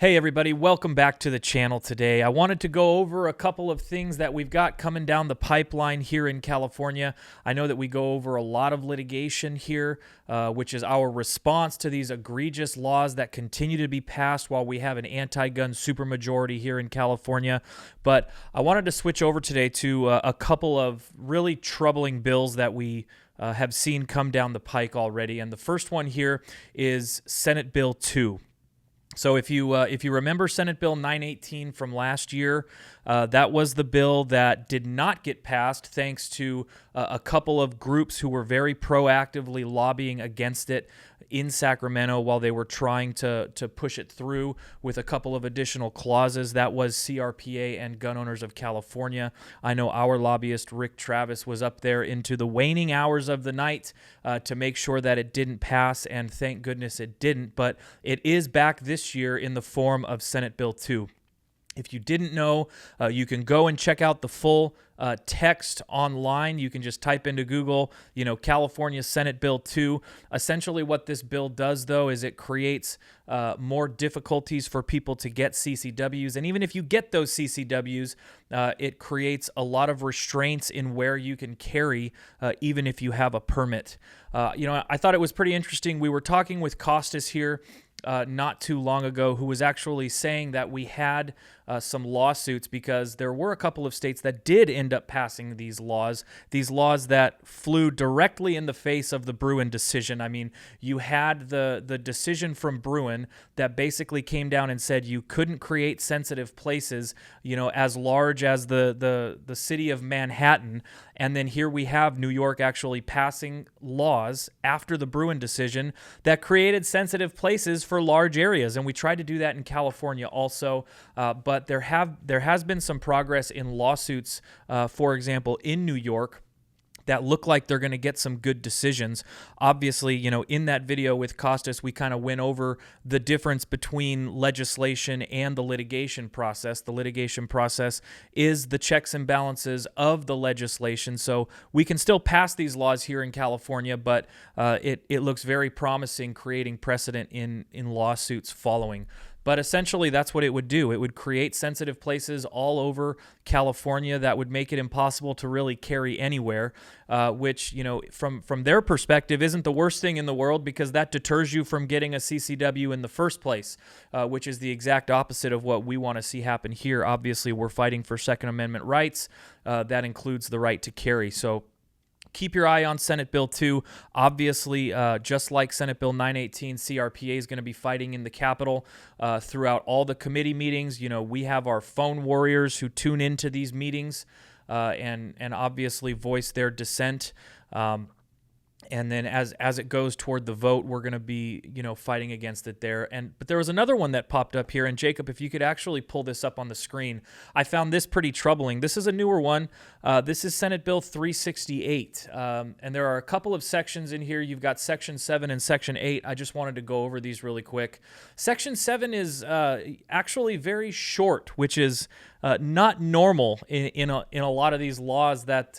Hey everybody, welcome back to the channel today. I wanted to go over a couple of things that we've got coming down the pipeline here in California. I know that we go over a lot of litigation here, which is our response to these egregious laws that continue to be passed while we have an anti-gun supermajority here in California. But I wanted to switch over today to a couple of really troubling bills that we have seen come down the pike already. And the first one here is Senate Bill 2. So if you remember Senate Bill 918 from last year, that was the bill that did not get passed thanks to a couple of groups who were very proactively lobbying against it in Sacramento while they were trying to push it through with a couple of additional clauses. That was CRPA and Gun Owners of California. I know our lobbyist, Rick Travis, was up there into the waning hours of the night to make sure that it didn't pass, and thank goodness it didn't. But it is back this year in the form of Senate Bill 2. If you didn't know, you can go and check out the full text online. You can just type into Google, California Senate Bill 2. Essentially what this bill does, though, is it creates more difficulties for people to get CCWs. And even if you get those CCWs, it creates a lot of restraints in where you can carry, even if you have a permit. I thought it was pretty interesting. We were talking with Costas here not too long ago, who was actually saying that we had some lawsuits because there were a couple of states that did end up passing these laws that flew directly in the face of the Bruin decision. I mean, you had the decision from Bruin that basically came down and said you couldn't create sensitive places, as large as the city of Manhattan. And then here we have New York actually passing laws after the Bruin decision that created sensitive places for large areas. And we tried to do that in California also, but there has been some progress in lawsuits, for example, in New York, that look like they're going to get some good decisions. Obviously, in that video with Costas, we kind of went over the difference between legislation and the litigation process. The litigation process is the checks and balances of the legislation. So we can still pass these laws here in California, but it looks very promising, creating precedent in lawsuits following. But essentially, that's what it would do. It would create sensitive places all over California that would make it impossible to really carry anywhere, which, from their perspective, isn't the worst thing in the world because that deters you from getting a CCW in the first place, which is the exact opposite of what we want to see happen here. Obviously, we're fighting for Second Amendment rights. That includes the right to carry. So keep your eye on Senate Bill 2. Obviously, just like Senate Bill 918, CRPA is going to be fighting in the Capitol throughout all the committee meetings. We have our phone warriors who tune into these meetings and obviously voice their dissent. And then as it goes toward the vote, we're going to be, fighting against it there. But there was another one that popped up here. And Jacob, if you could actually pull this up on the screen, I found this pretty troubling. This is a newer one. This is Senate Bill 368. And there are a couple of sections in here. You've got Section 7 and Section 8. I just wanted to go over these really quick. Section 7 is actually very short, which is not normal in a lot of these laws that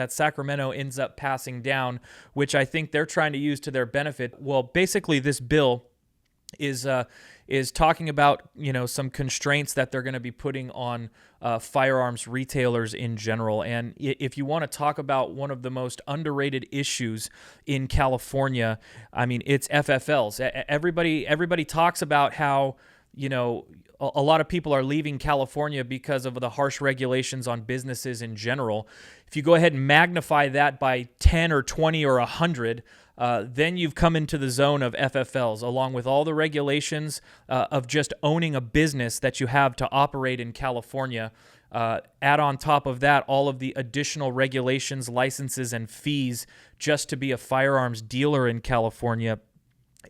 Sacramento ends up passing down, which I think they're trying to use to their benefit. Well, basically, this bill is talking about some constraints that they're going to be putting on firearms retailers in general. And if you want to talk about one of the most underrated issues in California, I mean, it's FFLs. Everybody talks about how a lot of people are leaving California because of the harsh regulations on businesses in general. If you go ahead and magnify that by 10 or 20 or 100, then you've come into the zone of FFLs, along with all the regulations of just owning a business that you have to operate in California. Add on top of that all of the additional regulations, licenses, and fees just to be a firearms dealer in California.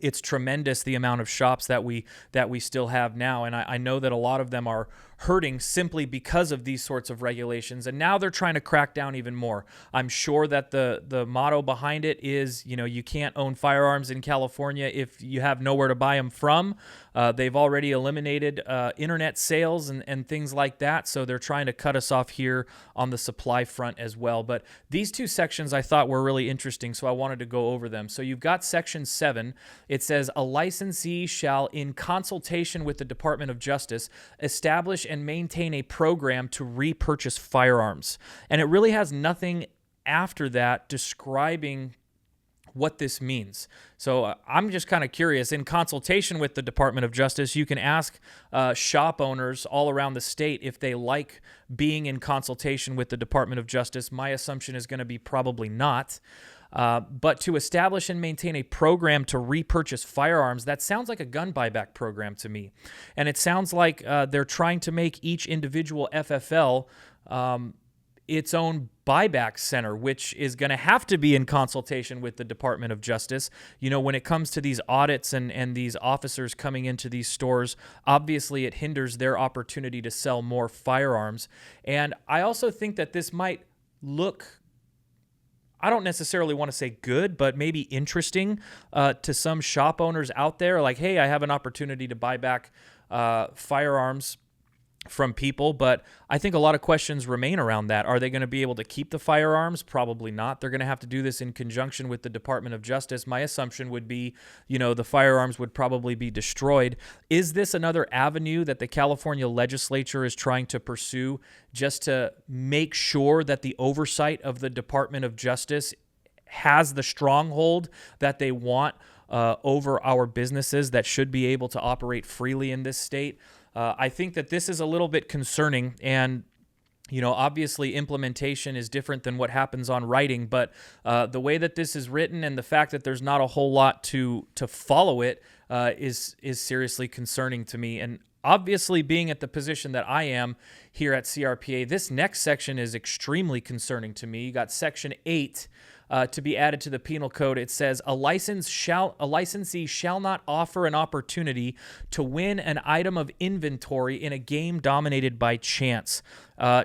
It's tremendous the amount of shops that we still have now, and I know that a lot of them are hurting simply because of these sorts of regulations. And now they're trying to crack down even more. I'm sure that the motto behind it is, you can't own firearms in California if you have nowhere to buy them from. They've already eliminated internet sales and things like that, so they're trying to cut us off here on the supply front as well. But these two sections I thought were really interesting, so I wanted to go over them. So you've got Section 7. It says, a licensee shall, in consultation with the Department of Justice, establish and maintain a program to repurchase firearms. And it really has nothing after that describing what this means. So I'm just kind of curious. In consultation with the Department of Justice, you can ask shop owners all around the state if they like being in consultation with the Department of Justice. My assumption is going to be probably not. But to establish and maintain a program to repurchase firearms, that sounds like a gun buyback program to me. And it sounds like they're trying to make each individual FFL its own buyback center, which is going to have to be in consultation with the Department of Justice. When it comes to these audits and these officers coming into these stores, obviously it hinders their opportunity to sell more firearms. And I also think that this might look, I don't necessarily want to say good, but maybe interesting to some shop owners out there. Like, hey, I have an opportunity to buy back firearms from people, but I think a lot of questions remain around that. Are they going to be able to keep the firearms? Probably not. They're going to have to do this in conjunction with the Department of Justice. My assumption would be, the firearms would probably be destroyed. Is this another avenue that the California legislature is trying to pursue just to make sure that the oversight of the Department of Justice has the stronghold that they want over our businesses that should be able to operate freely in this state? I think that this is a little bit concerning, and obviously implementation is different than what happens on writing, but the way that this is written and the fact that there's not a whole lot to follow it is seriously concerning to me. And obviously, being at the position that I am here at CRPA, this next section is extremely concerning to me. You got Section 8 to be added to the penal code. It says, a licensee shall not offer an opportunity to win an item of inventory in a game dominated by chance.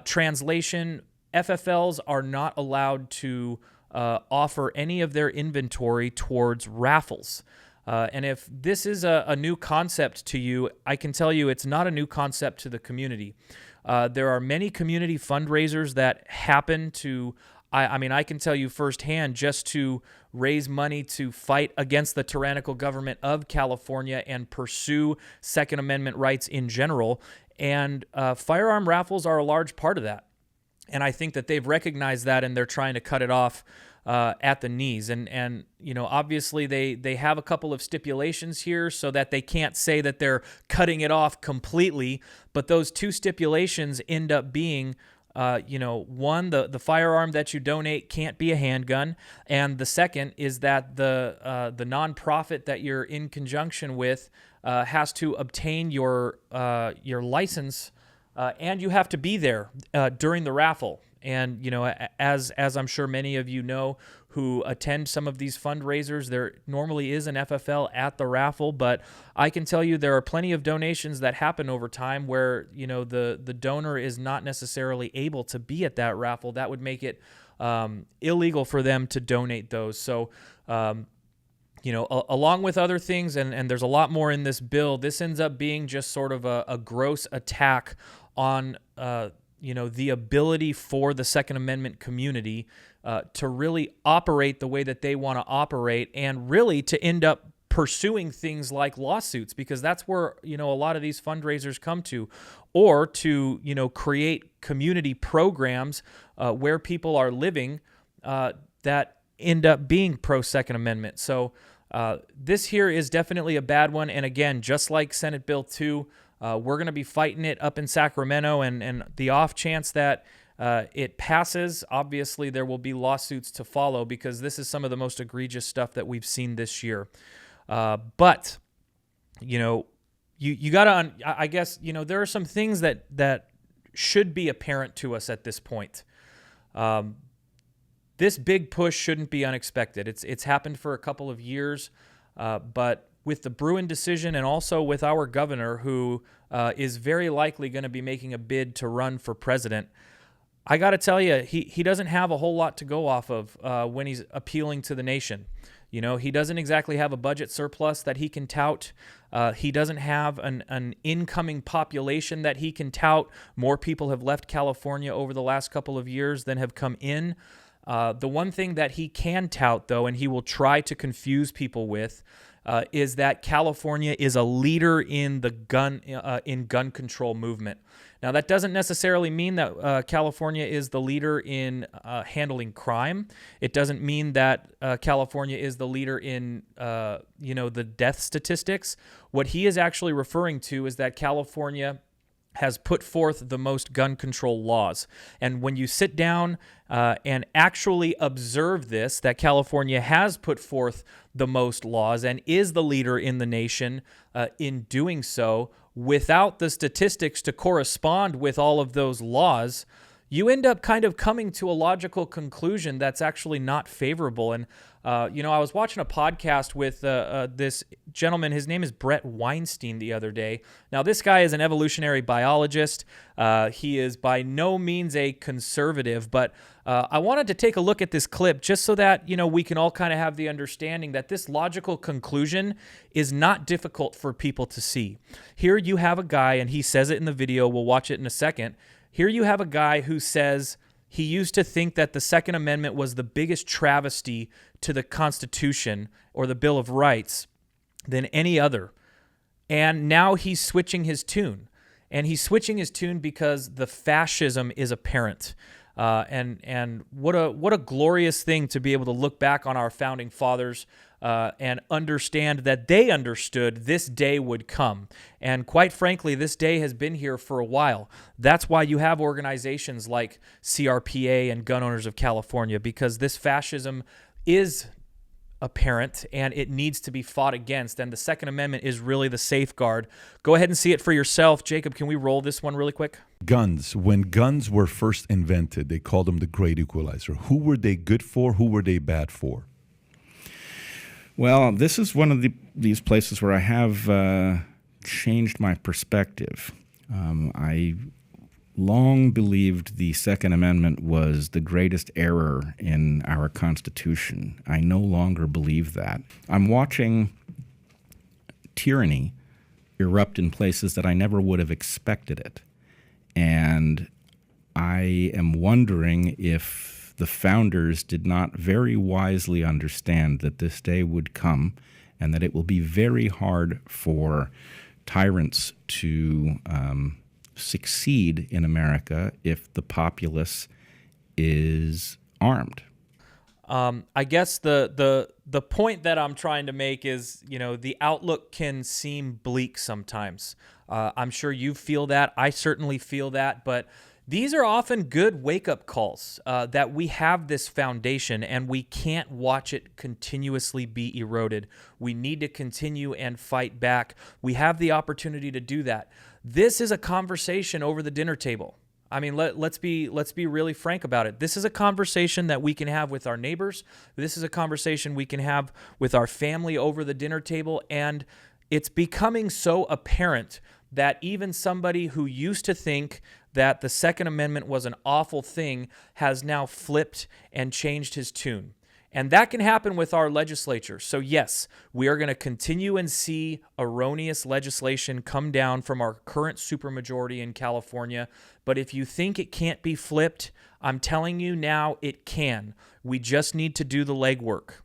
Translation, FFLs are not allowed to offer any of their inventory towards raffles. And if this is a new concept to you, I can tell you it's not a new concept to the community. There are many community fundraisers that happen to, I can tell you firsthand, just to raise money to fight against the tyrannical government of California and pursue Second Amendment rights in general. And firearm raffles are a large part of that. And I think that they've recognized that and they're trying to cut it off at the knees. And obviously they have a couple of stipulations here so that they can't say that they're cutting it off completely. But those two stipulations end up being, one, the firearm that you donate can't be a handgun. And the second is that the nonprofit that you're in conjunction with has to obtain your license, and you have to be there during the raffle. And, as I'm sure many of you know who attend some of these fundraisers, there normally is an FFL at the raffle, but I can tell you there are plenty of donations that happen over time where, the donor is not necessarily able to be at that raffle. That would make it illegal for them to donate those. So, along with other things, and there's a lot more in this bill, this ends up being just sort of a gross attack on the ability for the Second Amendment community to really operate the way that they want to operate, and really to end up pursuing things like lawsuits, because that's where, a lot of these fundraisers come to, or to, create community programs where people are living that end up being pro-Second Amendment. So this here is definitely a bad one. And again, just like Senate Bill 2, we're going to be fighting it up in Sacramento, and the off chance that it passes, obviously there will be lawsuits to follow, because this is some of the most egregious stuff that we've seen this year. But, you got to, I guess, there are some things that should be apparent to us at this point. This big push shouldn't be unexpected. It's happened for a couple of years, but with the Bruin decision and also with our governor, who is very likely going to be making a bid to run for president, I got to tell you, he doesn't have a whole lot to go off of when he's appealing to the nation. You know, he doesn't exactly have a budget surplus that he can tout. He doesn't have an incoming population that he can tout. More people have left California over the last couple of years than have come in. The one thing that he can tout, though, and he will try to confuse people with, is that California is a leader in the gun control movement. Now, that doesn't necessarily mean that California is the leader in handling crime. It doesn't mean that California is the leader in the death statistics. What he is actually referring to is that California has put forth the most gun control laws. And when you sit down and actually observe this, that California has put forth the most laws and is the leader in the nation in doing so, without the statistics to correspond with all of those laws, you end up kind of coming to a logical conclusion that's actually not favorable. And, I was watching a podcast with this gentleman. His name is Brett Weinstein the other day. Now, this guy is an evolutionary biologist. He is by no means a conservative, but I wanted to take a look at this clip just so that, we can all kind of have the understanding that this logical conclusion is not difficult for people to see. Here you have a guy, and he says it in the video. We'll watch it in a second. Here you have a guy who says he used to think that the Second Amendment was the biggest travesty to the Constitution or the Bill of Rights than any other. And now he's switching his tune. And he's switching his tune because the fascism is apparent. And what a glorious thing to be able to look back on our founding fathers and understand that they understood this day would come. And quite frankly, this day has been here for a while. That's why you have organizations like CRPA and Gun Owners of California, because this fascism is apparent and it needs to be fought against. And the Second Amendment is really the safeguard. Go ahead and see it for yourself. Jacob, can we roll this one really quick? Guns. When guns were first invented, they called them the great equalizer. Who were they good for? Who were they bad for? Well, this is one of these places where I have changed my perspective. I long believed the Second Amendment was the greatest error in our Constitution. I no longer believe that. I'm watching tyranny erupt in places that I never would have expected it. And I am wondering if the founders did not very wisely understand that this day would come and that it will be very hard for tyrants to succeed in America if the populace is armed. I guess the point that I'm trying to make is, the outlook can seem bleak sometimes. I'm sure you feel that. I certainly feel that. But these are often good wake-up calls that we have this foundation and we can't watch it continuously be eroded. We need to continue and fight back. We have the opportunity to do that. This is a conversation over the dinner table. I mean, let's be really frank about it. This is a conversation that we can have with our neighbors. This is a conversation we can have with our family over the dinner table. And it's becoming so apparent that even somebody who used to think that the Second Amendment was an awful thing has now flipped and changed his tune. And that can happen with our legislature. So yes, we are going to continue and see erroneous legislation come down from our current supermajority in California. But if you think it can't be flipped, I'm telling you now it can. We just need to do the legwork.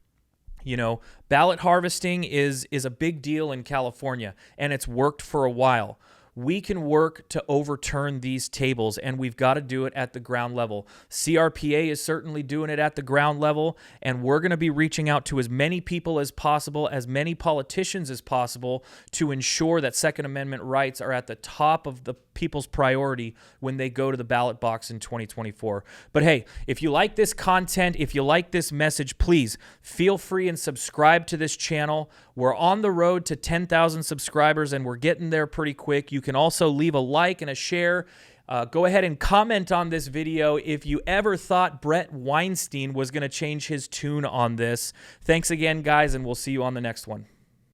Ballot harvesting is a big deal in California, and it's worked for a while. We can work to overturn these tables, and we've got to do it at the ground level. CRPA is certainly doing it at the ground level, and we're going to be reaching out to as many people as possible, as many politicians as possible, to ensure that Second Amendment rights are at the top of the people's priority when they go to the ballot box in 2024. But hey, if you like this content, if you like this message, please feel free and subscribe to this channel. We're on the road to 10,000 subscribers, and we're getting there pretty quick. You can also leave a like and a share. Go ahead and comment on this video if you ever thought Brett Weinstein was going to change his tune on this. Thanks again, guys, and we'll see you on the next one.